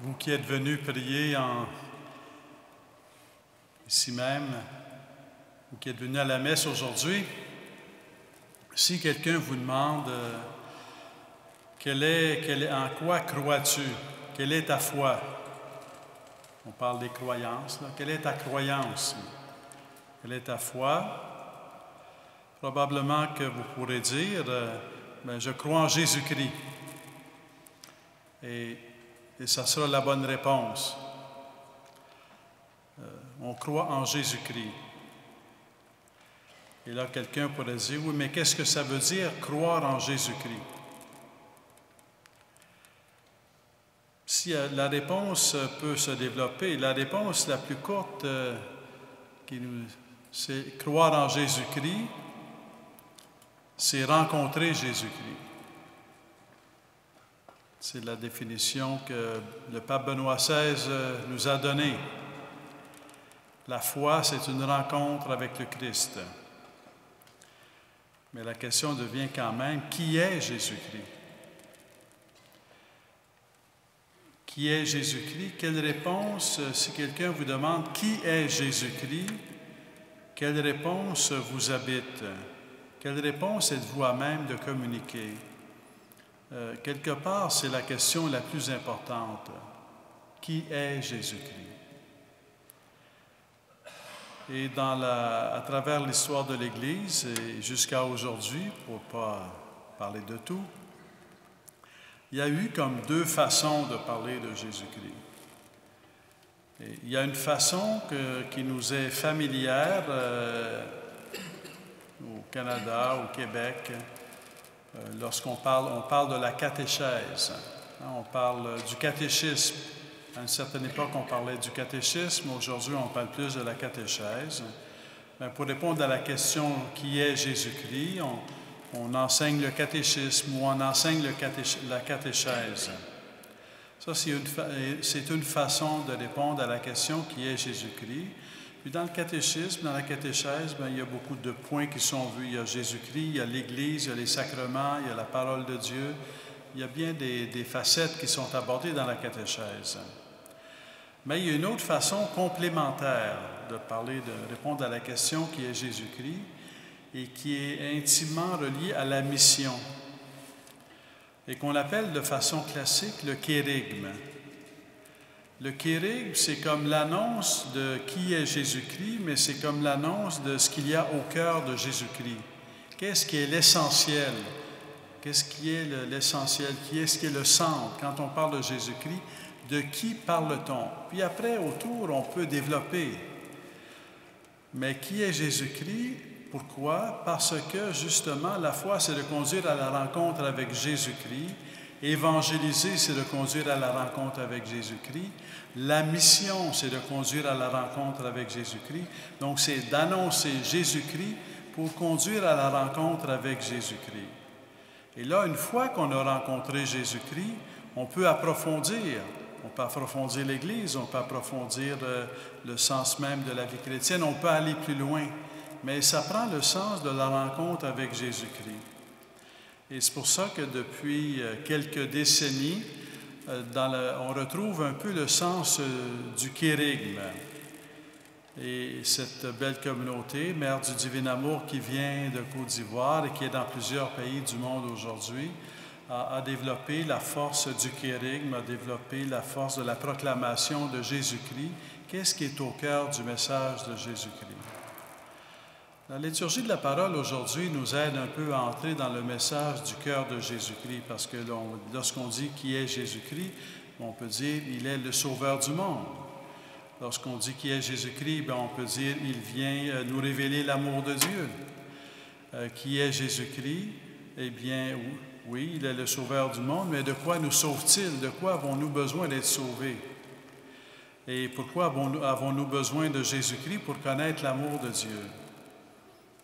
Vous qui êtes venus prier ici même, ou qui êtes venus à la messe aujourd'hui, si quelqu'un vous demande en quoi crois-tu, quelle est ta foi, on parle des croyances, là. Quelle est ta croyance? Quelle est ta foi? Probablement que vous pourrez dire, je crois en Jésus-Christ. Et ça sera la bonne réponse. On croit en Jésus-Christ. Et là, quelqu'un pourrait dire, oui, mais qu'est-ce que ça veut dire croire en Jésus-Christ? Si la réponse peut se développer, la réponse la plus courte, c'est croire en Jésus-Christ, c'est rencontrer Jésus-Christ. C'est la définition que le pape Benoît XVI nous a donnée. La foi, c'est une rencontre avec le Christ. Mais la question devient quand même, qui est Jésus-Christ? Qui est Jésus-Christ? Quelle réponse, si quelqu'un vous demande qui est Jésus-Christ, quelle réponse vous habite? Quelle réponse êtes-vous à même de communiquer? Quelque part, c'est la question la plus importante. Qui est Jésus-Christ? Et à travers l'histoire de l'Église, et jusqu'à aujourd'hui, pour ne pas parler de tout, il y a eu comme deux façons de parler de Jésus-Christ. Et il y a une façon qui nous est familière au Canada, au Québec, lorsqu'on parle de la catéchèse. On parle du catéchisme. À une certaine époque, on parlait du catéchisme. Aujourd'hui, on parle plus de la catéchèse. Pour répondre à la question « Qui est Jésus-Christ ?», on enseigne le catéchisme ou on enseigne la catéchèse. Ça, c'est une façon de répondre à la question « Qui est Jésus-Christ ?». Puis dans le catéchisme, dans la catéchèse, il y a beaucoup de points qui sont vus. Il y a Jésus-Christ, il y a l'Église, il y a les sacrements, il y a la parole de Dieu. Il y a bien des facettes qui sont abordées dans la catéchèse. Mais il y a une autre façon complémentaire de répondre à la question qui est Jésus-Christ et qui est intimement reliée à la mission et qu'on appelle de façon classique le kérygme. Le kérygme, c'est comme l'annonce de qui est Jésus-Christ, mais c'est comme l'annonce de ce qu'il y a au cœur de Jésus-Christ. Qu'est-ce qui est l'essentiel? Qu'est-ce qui est l'essentiel? Qu'est-ce qui est le centre? Quand on parle de Jésus-Christ, de qui parle-t-on? Puis après, autour, on peut développer. Mais qui est Jésus-Christ? Pourquoi? Parce que, justement, la foi, c'est de conduire à la rencontre avec Jésus-Christ. Évangéliser, c'est de conduire à la rencontre avec Jésus-Christ. La mission, c'est de conduire à la rencontre avec Jésus-Christ. Donc, c'est d'annoncer Jésus-Christ pour conduire à la rencontre avec Jésus-Christ. Et là, une fois qu'on a rencontré Jésus-Christ, on peut approfondir. On peut approfondir l'Église, on peut approfondir le sens même de la vie chrétienne, on peut aller plus loin. Mais ça prend le sens de la rencontre avec Jésus-Christ. Et c'est pour ça que depuis quelques décennies, on retrouve un peu le sens du kérygme. Et cette belle communauté, Mère du Divin Amour, qui vient de Côte d'Ivoire et qui est dans plusieurs pays du monde aujourd'hui, a développé la force du kérygme, a développé la force de la proclamation de Jésus-Christ. Qu'est-ce qui est au cœur du message de Jésus-Christ? La liturgie de la parole aujourd'hui nous aide un peu à entrer dans le message du cœur de Jésus-Christ, parce que lorsqu'on dit qui est Jésus-Christ, on peut dire il est le sauveur du monde. Lorsqu'on dit qui est Jésus-Christ, on peut dire il vient nous révéler l'amour de Dieu. Qui est Jésus-Christ? Eh bien, oui, il est le sauveur du monde, mais de quoi nous sauve-t-il? De quoi avons-nous besoin d'être sauvés? Et pourquoi avons-nous besoin de Jésus-Christ? Pour connaître l'amour de Dieu.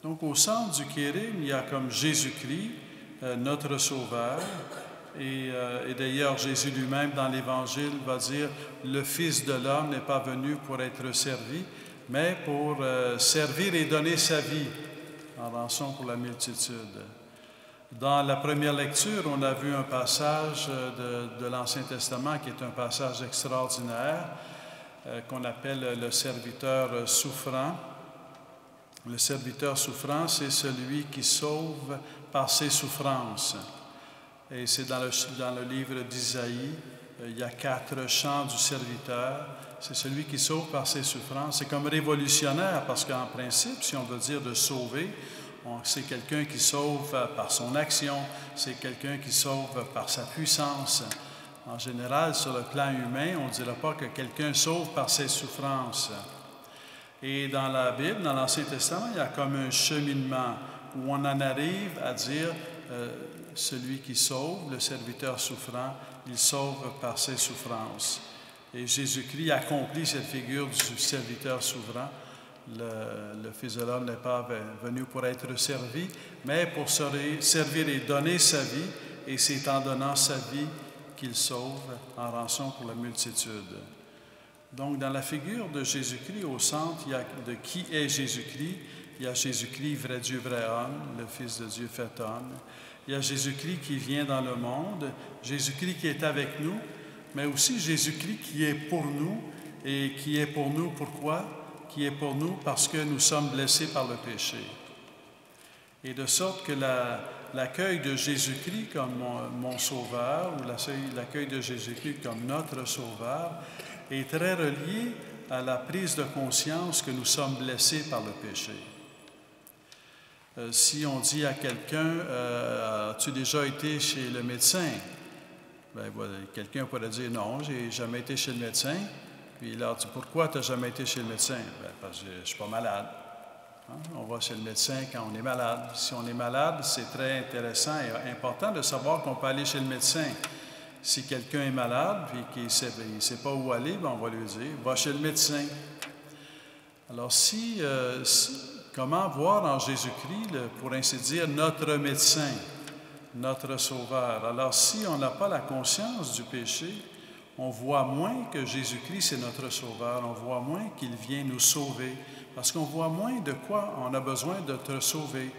Donc, au centre du kérygme, il y a comme Jésus-Christ, notre Sauveur. Et d'ailleurs, Jésus lui-même, dans l'Évangile, va dire « Le Fils de l'homme n'est pas venu pour être servi, mais pour servir et donner sa vie en rançon pour la multitude. » Dans la première lecture, on a vu un passage de l'Ancien Testament qui est un passage extraordinaire qu'on appelle le serviteur souffrant. Le serviteur souffrant, c'est celui qui sauve par ses souffrances. Et c'est dans le livre d'Isaïe, il y a 4 chants du serviteur. C'est celui qui sauve par ses souffrances. C'est comme révolutionnaire parce qu'en principe, si on veut dire de sauver, c'est quelqu'un qui sauve par son action, c'est quelqu'un qui sauve par sa puissance. En général, sur le plan humain, on ne dira pas que quelqu'un sauve par ses souffrances. Et dans la Bible, dans l'Ancien Testament, il y a comme un cheminement où on en arrive à dire celui qui sauve, le serviteur souffrant, il sauve par ses souffrances. Et Jésus-Christ accomplit cette figure du serviteur souffrant. Le Fils de l'homme n'est pas venu pour être servi, mais pour servir et donner sa vie, et c'est en donnant sa vie qu'il sauve en rançon pour la multitude. Donc, dans la figure de Jésus-Christ, au centre, il y a de qui est Jésus-Christ. Il y a Jésus-Christ, vrai Dieu, vrai homme, le Fils de Dieu fait homme. Il y a Jésus-Christ qui vient dans le monde, Jésus-Christ qui est avec nous, mais aussi Jésus-Christ qui est pour nous, et qui est pour nous, pourquoi? Qui est pour nous parce que nous sommes blessés par le péché. Et de sorte que l'accueil de Jésus-Christ comme mon sauveur, ou l'accueil de Jésus-Christ comme notre sauveur, est très relié à la prise de conscience que nous sommes blessés par le péché. Si on dit à quelqu'un, as-tu déjà été chez le médecin? Bien, voilà, quelqu'un pourrait dire, non, j'ai jamais été chez le médecin. Puis il leur dit, pourquoi tu n'as jamais été chez le médecin? Bien, parce que je ne suis pas malade. Hein? On va chez le médecin quand on est malade. Si on est malade, c'est très intéressant et important de savoir qu'on peut aller chez le médecin. Si quelqu'un est malade et qu'il ne sait pas où aller, bien, on va lui dire, va chez le médecin. Alors, comment voir en Jésus-Christ, pour ainsi dire, notre médecin, notre sauveur? Alors, si on n'a pas la conscience du péché, on voit moins que Jésus-Christ, c'est notre sauveur. On voit moins qu'il vient nous sauver, parce qu'on voit moins de quoi on a besoin de te sauver.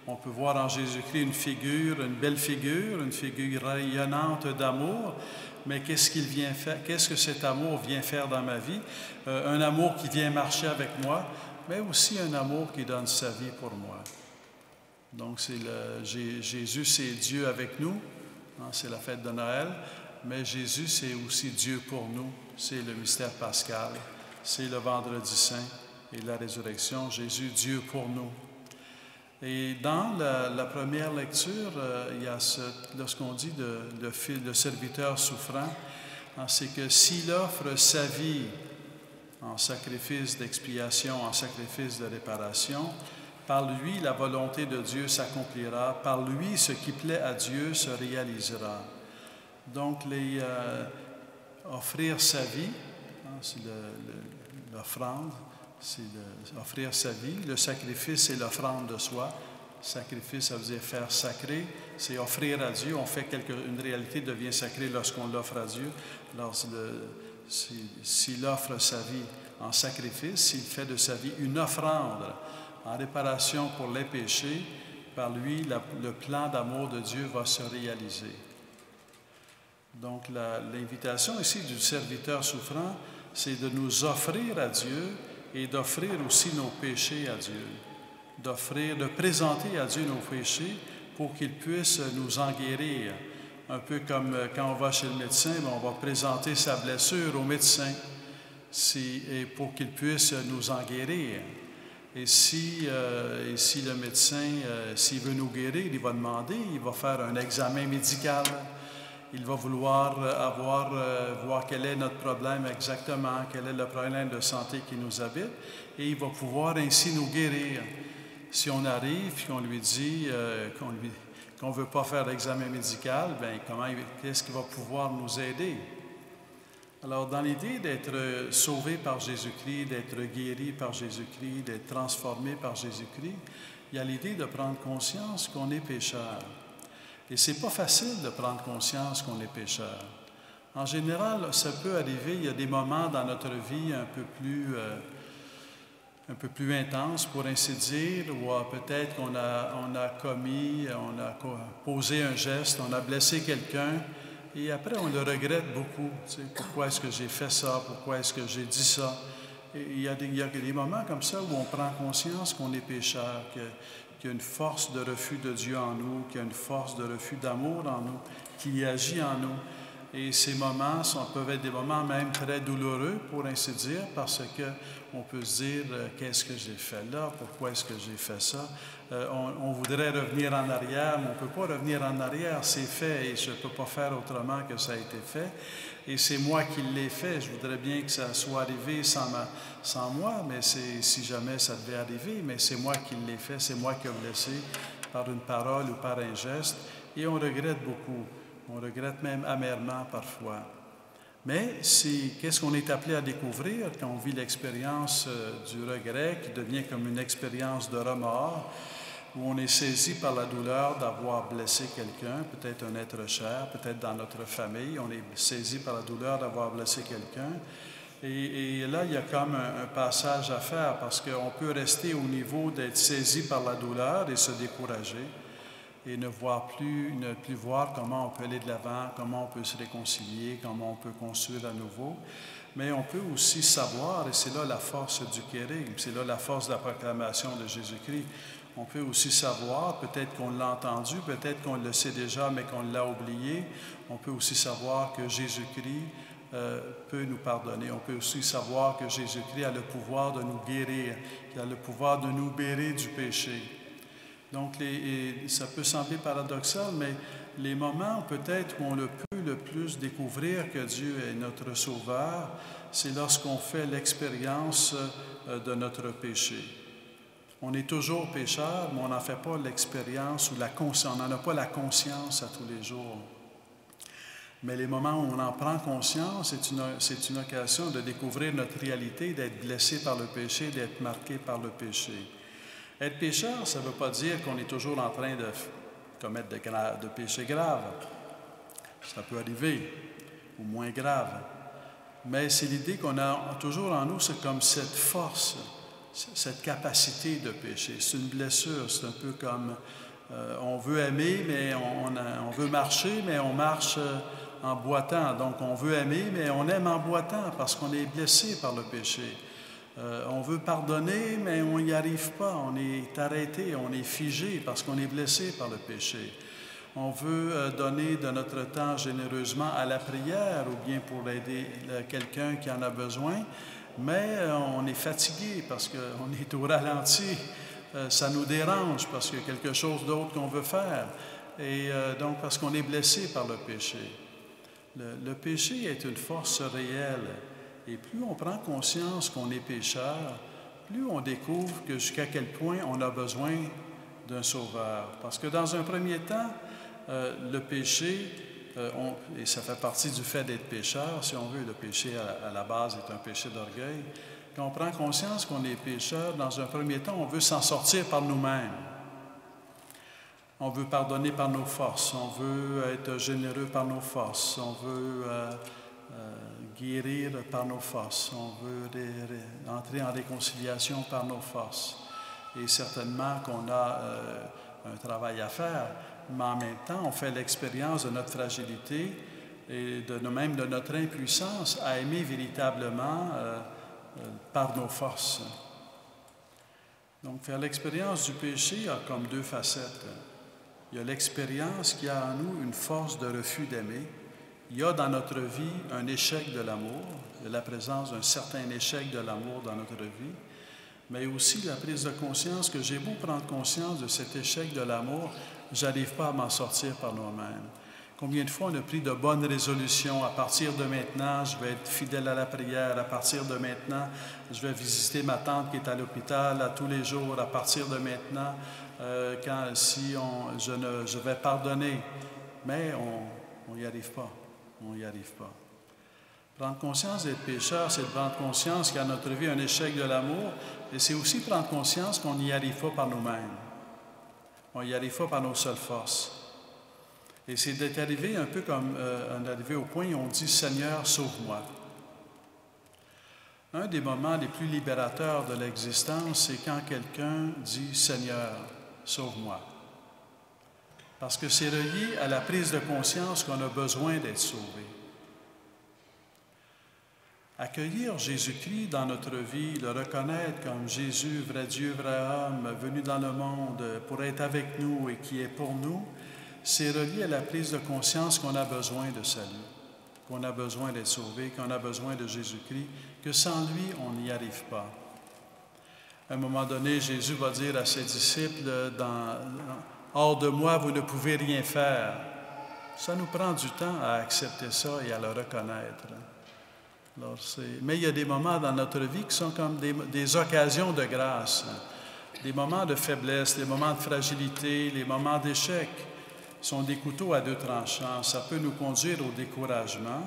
On peut voir en Jésus-Christ une belle figure, une figure rayonnante d'amour, mais qu'est-ce qu'il vient faire? Qu'est-ce que cet amour vient faire dans ma vie? Un amour qui vient marcher avec moi, mais aussi un amour qui donne sa vie pour moi. Donc, Jésus, c'est Dieu avec nous, hein, c'est la fête de Noël, mais Jésus, c'est aussi Dieu pour nous, c'est le mystère pascal, c'est le vendredi saint et la résurrection, Jésus, Dieu pour nous. Et dans la première lecture, il y a lorsqu'on dit le serviteur souffrant, hein, c'est que s'il offre sa vie en sacrifice d'expiation, en sacrifice de réparation, par lui, la volonté de Dieu s'accomplira, par lui, ce qui plaît à Dieu se réalisera. Donc, offrir sa vie, hein, c'est l'offrande, c'est offrir sa vie. Le sacrifice, c'est l'offrande de soi. Sacrifice, ça veut dire faire sacré, c'est offrir à Dieu. On fait une réalité devient sacrée lorsqu'on l'offre à Dieu. Alors, s'il offre sa vie en sacrifice, s'il fait de sa vie une offrande en réparation pour les péchés, par lui, le plan d'amour de Dieu va se réaliser. Donc, l'invitation ici du serviteur souffrant, c'est de nous offrir à Dieu et d'offrir aussi nos péchés à Dieu. De présenter à Dieu nos péchés pour qu'il puisse nous en guérir. Un peu comme quand on va chez le médecin, on va présenter sa blessure au médecin et pour qu'il puisse nous en guérir. Et si le médecin, s'il veut nous guérir, il va demander, il va faire un examen médical. Il va vouloir voir quel est notre problème exactement, quel est le problème de santé qui nous habite, et il va pouvoir ainsi nous guérir. Si on arrive et qu'on lui dit qu'on ne veut pas faire l'examen médical, bien, qu'est-ce qui va pouvoir nous aider? Alors, dans l'idée d'être sauvé par Jésus-Christ, d'être guéri par Jésus-Christ, d'être transformé par Jésus-Christ, il y a l'idée de prendre conscience qu'on est pécheur. Et ce n'est pas facile de prendre conscience qu'on est pécheur. En général, ça peut arriver, il y a des moments dans notre vie un un peu plus intense, pour ainsi dire, ou peut-être qu'on a commis, on a posé un geste, on a blessé quelqu'un, et après on le regrette beaucoup. Tu sais, pourquoi est-ce que j'ai fait ça? Pourquoi est-ce que j'ai dit ça? Et il y a des moments comme ça où on prend conscience qu'on est pécheur, qu'il y a une force de refus de Dieu en nous, qu'il y a une force de refus d'amour en nous, qui agit en nous. Et ces moments peuvent être des moments même très douloureux, pour ainsi dire, parce qu'on peut se dire qu'est-ce que j'ai fait là, pourquoi est-ce que j'ai fait ça. On voudrait revenir en arrière, mais on ne peut pas revenir en arrière, c'est fait et je ne peux pas faire autrement que ça a été fait. Et c'est moi qui l'ai fait, je voudrais bien que ça soit arrivé sans moi, mais si jamais ça devait arriver, mais c'est moi qui l'ai fait, c'est moi qui ai blessé par une parole ou par un geste, et on regrette beaucoup. On regrette même amèrement parfois. Mais qu'est-ce qu'on est appelé à découvrir quand on vit l'expérience du regret qui devient comme une expérience de remords, où on est saisi par la douleur d'avoir blessé quelqu'un, peut-être un être cher, peut-être dans notre famille, on est saisi par la douleur d'avoir blessé quelqu'un. Et là, il y a comme un passage à faire parce qu'on peut rester au niveau d'être saisi par la douleur et se décourager, et ne plus voir comment on peut aller de l'avant, comment on peut se réconcilier, comment on peut construire à nouveau. Mais on peut aussi savoir, et c'est là la force du kérigme, c'est là la force de la proclamation de Jésus-Christ, on peut aussi savoir, peut-être qu'on l'a entendu, peut-être qu'on le sait déjà, mais qu'on l'a oublié, on peut aussi savoir que Jésus-Christ peut nous pardonner. On peut aussi savoir que Jésus-Christ a le pouvoir de nous guérir, qu'il a le pouvoir de nous libérer du péché. Donc, ça peut sembler paradoxal, mais les moments peut-être où on peut le plus découvrir que Dieu est notre Sauveur, c'est lorsqu'on fait l'expérience de notre péché. On est toujours pécheur, mais on n'en fait pas l'expérience ou on n'en a pas la conscience à tous les jours. Mais les moments où on en prend conscience, c'est une occasion de découvrir notre réalité, d'être blessé par le péché, d'être marqué par le péché. Être pécheur, ça ne veut pas dire qu'on est toujours en train de commettre de péchés graves. Ça peut arriver, ou moins grave. Mais c'est l'idée qu'on a toujours en nous, c'est comme cette force, cette capacité de pécher. C'est une blessure, c'est un peu comme on veut aimer, mais on veut marcher, mais on marche en boitant. Donc on veut aimer, mais on aime en boitant parce qu'on est blessé par le péché. On veut pardonner, mais on n'y arrive pas. On est arrêté, on est figé parce qu'on est blessé par le péché. On veut donner de notre temps généreusement à la prière ou bien pour aider quelqu'un qui en a besoin, mais on est fatigué parce qu'on est au ralenti. Ça nous dérange parce qu'il y a quelque chose d'autre qu'on veut faire. Et donc parce qu'on est blessé par le péché. Le péché est une force réelle. Et plus on prend conscience qu'on est pécheur, plus on découvre jusqu'à quel point on a besoin d'un sauveur. Parce que dans un premier temps, le péché, et ça fait partie du fait d'être pécheur, si on veut, le péché à la base est un péché d'orgueil. Quand on prend conscience qu'on est pécheur, dans un premier temps, on veut s'en sortir par nous-mêmes. On veut pardonner par nos forces, on veut être généreux par nos forces, on veut guérir par nos forces, on veut entrer en réconciliation par nos forces. Et certainement qu'on a un travail à faire, mais en même temps, on fait l'expérience de notre fragilité et même de notre impuissance à aimer véritablement par nos forces. Donc, faire l'expérience du péché a comme deux facettes. Il y a l'expérience qui a en nous une force de refus d'aimer. Il y a dans notre vie un échec de l'amour, il y a la présence d'un certain échec de l'amour dans notre vie, mais aussi la prise de conscience que j'ai beau prendre conscience de cet échec de l'amour, je n'arrive pas à m'en sortir par moi-même. Combien de fois on a pris de bonnes résolutions? À partir de maintenant, je vais être fidèle à la prière. À partir de maintenant, je vais visiter ma tante qui est à l'hôpital à tous les jours. À partir de maintenant, je vais pardonner. Mais on n'y arrive pas. On n'y arrive pas. Prendre conscience d'être pécheur, c'est de prendre conscience qu'il y a dans notre vie un échec de l'amour, et c'est aussi prendre conscience qu'on n'y arrive pas par nous-mêmes. On n'y arrive pas par nos seules forces. Et c'est d'être arrivé un peu comme on est arrivé au point où on dit « Seigneur, sauve-moi ». Un des moments les plus libérateurs de l'existence, c'est quand quelqu'un dit « Seigneur, sauve-moi ». Parce que c'est relié à la prise de conscience qu'on a besoin d'être sauvé. Accueillir Jésus-Christ dans notre vie, le reconnaître comme Jésus, vrai Dieu, vrai homme, venu dans le monde pour être avec nous et qui est pour nous, c'est relié à la prise de conscience qu'on a besoin de salut, qu'on a besoin d'être sauvé, qu'on a besoin de Jésus-Christ, que sans lui, on n'y arrive pas. À un moment donné, Jésus va dire à ses disciples, « Hors de moi, vous ne pouvez rien faire ». Ça nous prend du temps à accepter ça et à le reconnaître. Alors, mais il y a des moments dans notre vie qui sont comme des occasions de grâce, des moments de faiblesse, des moments de fragilité, les moments d'échec sont des couteaux à deux tranchants. Ça peut nous conduire au découragement,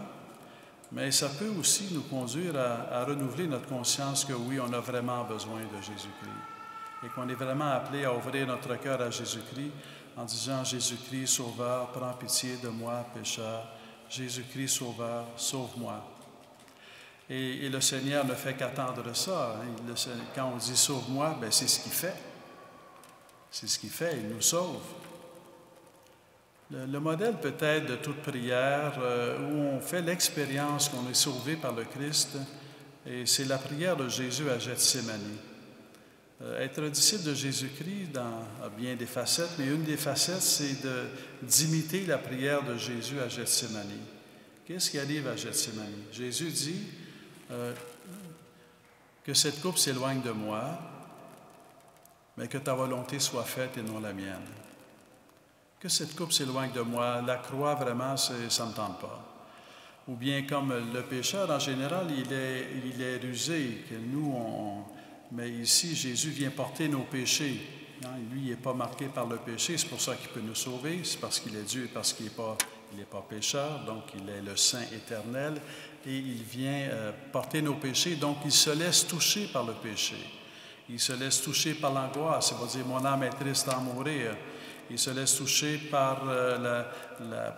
mais ça peut aussi nous conduire à renouveler notre conscience que oui, on a vraiment besoin de Jésus-Christ et qu'on est vraiment appelé à ouvrir notre cœur à Jésus-Christ en disant « Jésus-Christ, Sauveur, prends pitié de moi, pécheur. Jésus-Christ, Sauveur, sauve-moi. » Et le Seigneur ne fait qu'attendre ça. Quand on dit « Sauve-moi », bien, c'est ce qu'il fait. C'est ce qu'il fait, il nous sauve. Le modèle peut-être de toute prière où on fait l'expérience qu'on est sauvé par le Christ, et c'est la prière de Jésus à Gethsémani. Être disciple de Jésus-Christ a bien des facettes, mais une des facettes, c'est d'imiter la prière de Jésus à Gethsémani. Qu'est-ce qui arrive à Gethsémani? Jésus dit que cette coupe s'éloigne de moi, mais que ta volonté soit faite et non la mienne. Que cette coupe s'éloigne de moi, la croix, vraiment, ça ne me tente pas. Ou bien comme le pécheur, en général, il est rusé, que nous, mais ici, Jésus vient porter nos péchés. Hein? Lui, il n'est pas marqué par le péché, c'est pour ça qu'il peut nous sauver, c'est parce qu'il est Dieu et parce qu'il n'est pas pécheur, donc il est le Saint éternel, et il vient porter nos péchés, donc il se laisse toucher par le péché. Il se laisse toucher par l'angoisse, c'est-à-dire mon âme est triste à mourir. Il se laisse toucher par,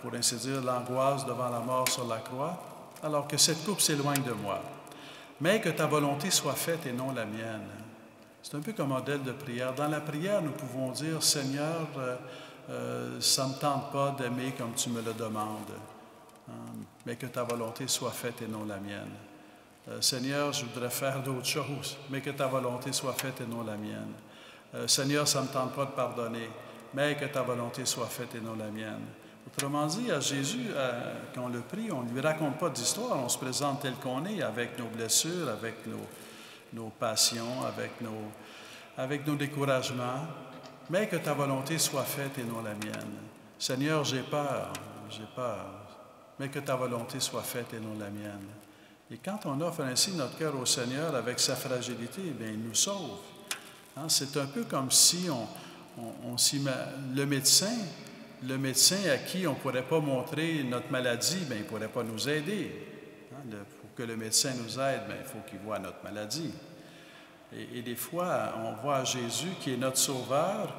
pour ainsi dire, l'angoisse devant la mort sur la croix, alors que cette coupe s'éloigne de moi. Mais que ta volonté soit faite et non la mienne. C'est un peu comme un modèle de prière. Dans la prière, nous pouvons dire, Seigneur, ça ne me tente pas d'aimer comme tu me le demandes, hein, mais que ta volonté soit faite et non la mienne. Seigneur, je voudrais faire d'autres choses, mais que ta volonté soit faite et non la mienne. Seigneur, ça ne me tente pas de pardonner, mais que ta volonté soit faite et non la mienne. Autrement dit, à Jésus, quand on le prie, on ne lui raconte pas d'histoire, on se présente tel qu'on est, avec nos blessures, avec nos passions, avec nos découragements, mais que ta volonté soit faite et non la mienne. Seigneur, j'ai peur, mais que ta volonté soit faite et non la mienne. Et quand on offre ainsi notre cœur au Seigneur avec sa fragilité, bien, il nous sauve. Hein? C'est un peu comme si le médecin à qui on ne pourrait pas montrer notre maladie, bien, il ne pourrait pas nous aider. Hein? Pour que le médecin nous aide, bien, il faut qu'il voie notre maladie. Et des fois, on voit Jésus qui est notre sauveur,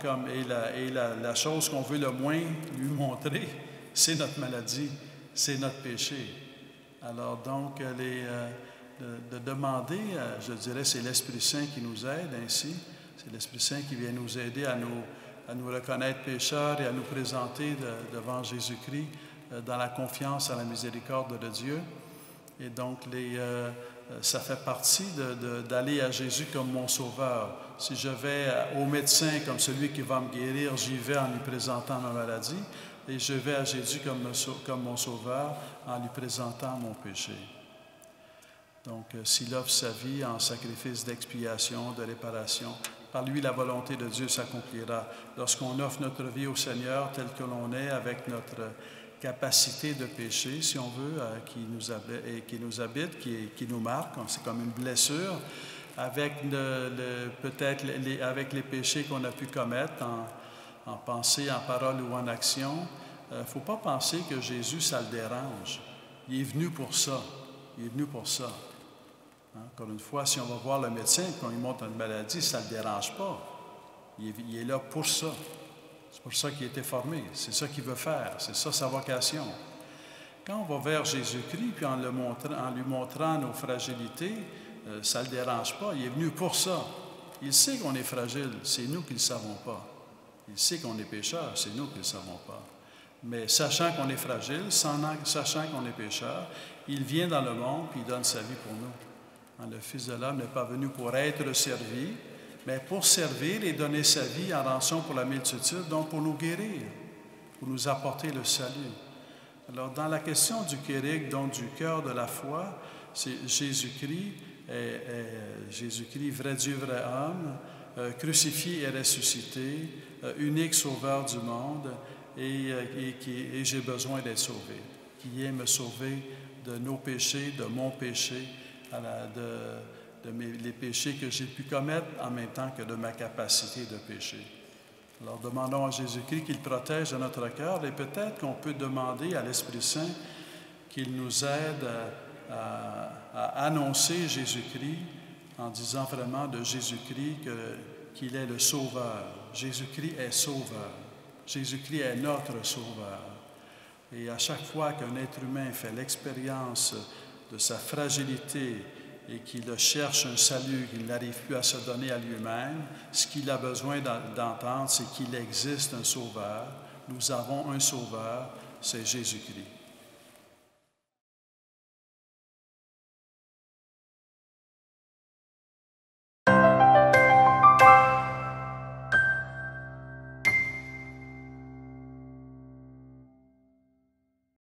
et la chose qu'on veut le moins lui montrer, c'est notre maladie, c'est notre péché. Alors donc, de demander, je dirais, c'est l'Esprit Saint qui nous aide ainsi. C'est l'Esprit Saint qui vient nous aider à nous reconnaître pécheurs et à nous présenter devant Jésus-Christ dans la confiance à la miséricorde de Dieu. Et donc, ça fait partie d'aller à Jésus comme mon sauveur. Si je vais au médecin comme celui qui va me guérir, j'y vais en lui présentant ma maladie. Et je vais à Jésus comme mon sauveur en lui présentant mon péché. Donc, s'il offre sa vie en sacrifice d'expiation, de réparation, par lui, la volonté de Dieu s'accomplira. Lorsqu'on offre notre vie au Seigneur tel que l'on est, avec notre capacité de péché, si on veut, qui nous habite, qui nous marque, c'est comme une blessure, avec peut-être avec les péchés qu'on a pu commettre en pensée, en parole ou en action. Il ne faut pas penser que Jésus, ça le dérange. Il est venu pour ça. Il est venu pour ça. Hein? Encore une fois, si on va voir le médecin, quand il montre une maladie, ça ne le dérange pas. Il est là pour ça. C'est pour ça qu'il a été formé. C'est ça qu'il veut faire. C'est ça sa vocation. Quand on va vers Jésus-Christ, puis en lui montrant nos fragilités, ça ne le dérange pas. Il est venu pour ça. Il sait qu'on est fragile, c'est nous qui ne le savons pas. Il sait qu'on est pécheur, c'est nous qui ne le savons pas. Mais sachant qu'on est fragile, sachant qu'on est pécheur, il vient dans le monde et il donne sa vie pour nous. Le Fils de l'homme n'est pas venu pour être servi, mais pour servir et donner sa vie en rançon pour la multitude, donc pour nous guérir, pour nous apporter le salut. Alors, dans la question du kérig, donc du cœur de la foi, c'est Jésus-Christ, Jésus-Christ, vrai Dieu, vrai homme, crucifié et ressuscité, unique sauveur du monde, et j'ai besoin d'être sauvé, qui vient me sauver de nos péchés, de mon péché, les péchés que j'ai pu commettre en même temps que de ma capacité de pécher. Alors demandons à Jésus-Christ qu'il protège de notre cœur et peut-être qu'on peut demander à l'Esprit Saint qu'il nous aide à annoncer Jésus-Christ en disant vraiment de Jésus-Christ qu'il est le Sauveur. Jésus-Christ est Sauveur. Jésus-Christ est notre Sauveur. Et à chaque fois qu'un être humain fait l'expérience de sa fragilité et qu'il cherche un salut, qu'il n'arrive plus à se donner à lui-même, ce qu'il a besoin d'entendre, c'est qu'il existe un Sauveur. Nous avons un Sauveur, c'est Jésus-Christ.